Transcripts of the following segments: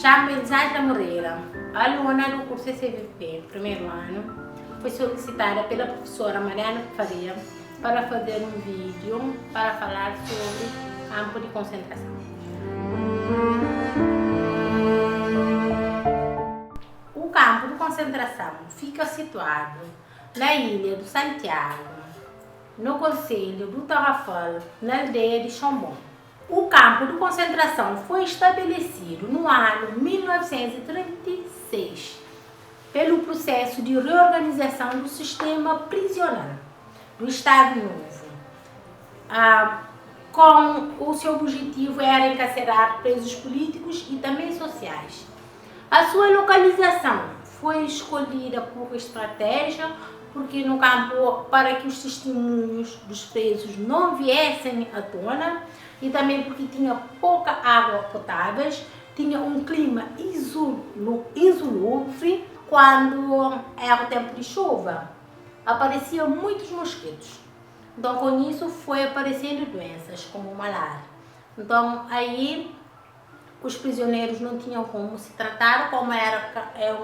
Chamo Elisandra Moreira, aluna do curso CVP, primeiro ano. Fui solicitada pela professora Mariana Faria para fazer um vídeo para falar sobre campo de concentração. O campo de concentração fica situado na ilha do Santiago, no concelho do Tarrafal, na aldeia de Chombom. O campo de concentração foi estabelecido no ano 1936 pelo processo de reorganização do sistema prisional do Estado Novo. Com o seu objetivo era encarcerar presos políticos e também sociais. A sua localização foi escolhida por estratégia, porque no campo, para que os testemunhos dos presos não viessem à tona, e também porque tinha pouca água potável, tinha um clima insalubre. Quando era o tempo de chuva, apareciam muitos mosquitos. Então, com isso, foi aparecendo doenças como malária. Então, aí, os prisioneiros não tinham como se tratar, como era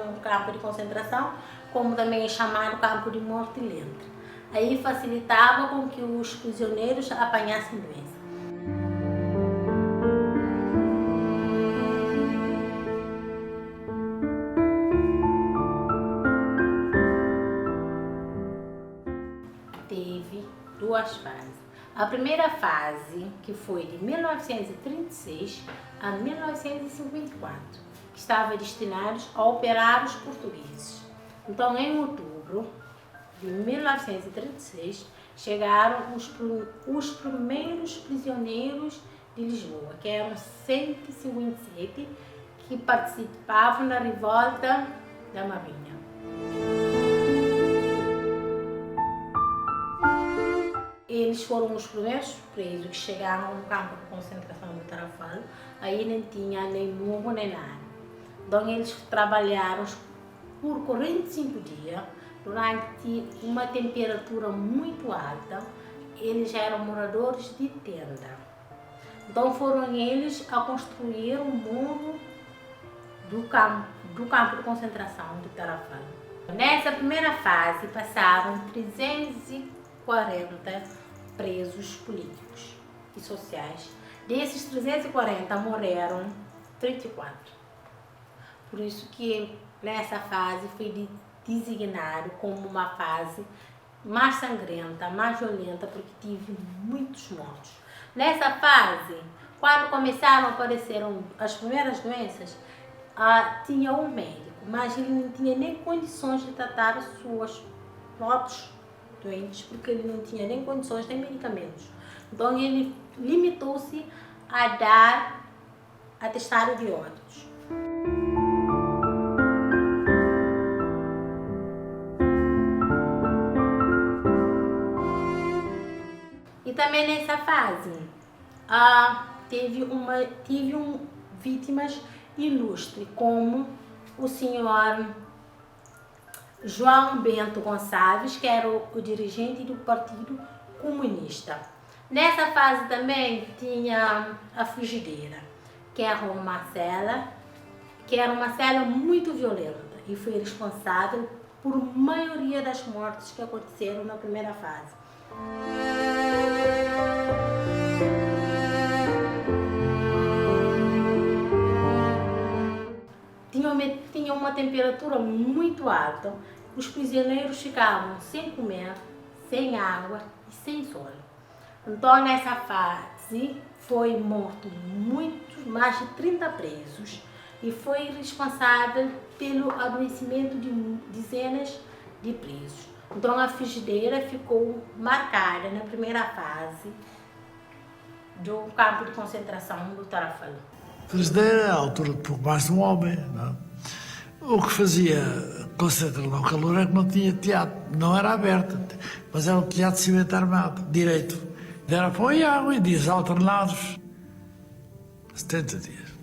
um campo de concentração, como também é chamado campo de morte lenta. Aí facilitava com que os prisioneiros apanhassem doença. Teve duas fases. A primeira fase, que foi de 1936 a 1954, que estava destinados a operários portugueses. Então, em outubro de 1936, chegaram os primeiros prisioneiros de Lisboa, que eram 157, que participavam na revolta da Marinha. Eles foram os primeiros presos que chegaram no campo de concentração do Tarrafal. Aí não tinha nem murro nem nada. Então eles trabalharam por 45 dias, durante uma temperatura muito alta. Eles eram moradores de tenda. Então foram eles a construir o muro do campo de concentração do Tarrafal. Nessa primeira fase passaram 340 presos políticos e sociais. Desses 340 morreram 34. Por isso que nessa fase foi designado como uma fase mais sangrenta, mais violenta, porque tive muitos mortos. Nessa fase, quando começaram a aparecer as primeiras doenças, tinha um médico, mas ele não tinha nem condições de tratar as suas próprias doentes, porque ele não tinha nem condições nem medicamentos. Então ele limitou-se a dar atestado de óbitos. E também nessa fase teve vítimas ilustres, como o senhor João Bento Gonçalves, que era o dirigente do Partido Comunista. Nessa fase também tinha a frigideira, que era uma cela muito violenta e foi responsável por maioria das mortes que aconteceram na primeira fase. Tinha uma temperatura muito alta. Os prisioneiros ficavam sem comer, sem água e sem sol. Então, nessa fase, foi morto mais de 30 presos e foi responsável pelo adoecimento de dezenas de presos. Então, a frigideira ficou marcada na primeira fase do campo de concentração do Tarrafal. A frigideira é a altura de pouco mais de um homem, não é? O que fazia concentrar o calor é que não tinha telhado, não era aberto, mas era um telhado de cimento armado, direito. Era pão e água em dias alternados, 70 dias.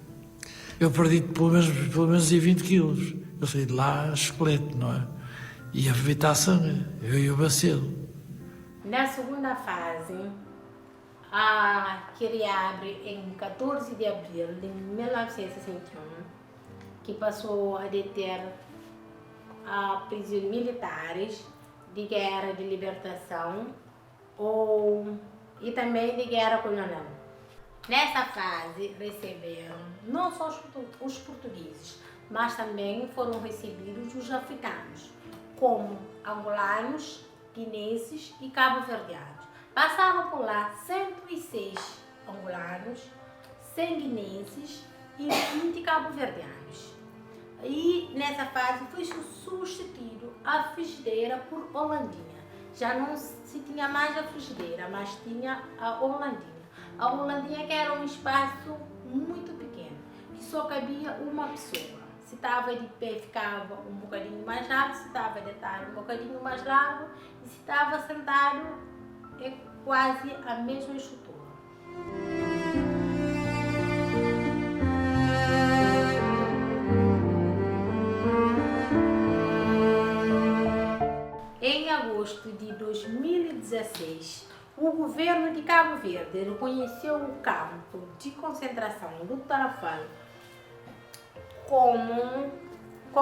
Eu perdi pelo menos 20 quilos. Eu saí de lá esqueleto, não é? E a vomitar sangue, eu e o bacilo. Na segunda fase, que reabre em 14 de abril de 1961, que passou a deter a prisões militares de guerra de libertação e também de guerra colonial. Nessa fase receberam não só os portugueses, mas também foram recebidos os africanos, como angolanos, guinenses e cabo-verdianos. Passaram por lá 106 angolanos, 100 guinenses e 20 cabo-verdianos. E nessa fase foi substituído a frigideira por Holandinha. Já não se tinha mais a frigideira, mas tinha a Holandinha. A Holandinha que era um espaço muito pequeno, que só cabia uma pessoa. Se estava de pé ficava um bocadinho mais largo, se estava deitado um bocadinho mais largo e se estava sentado é quase a mesma estrutura. Em agosto de 2016, o governo de Cabo Verde reconheceu o campo de concentração do Tarrafal com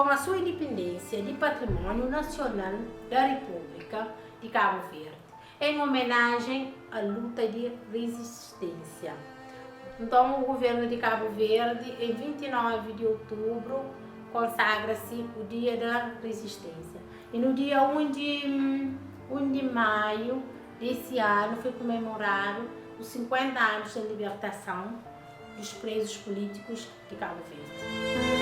a sua independência de patrimônio nacional da República de Cabo Verde, em homenagem à luta de resistência. Então, o governo de Cabo Verde, em 29 de outubro, consagra-se o Dia da Resistência. E no dia 1 de maio desse ano foi comemorado os 50 anos da libertação dos presos políticos de Cabo Verde.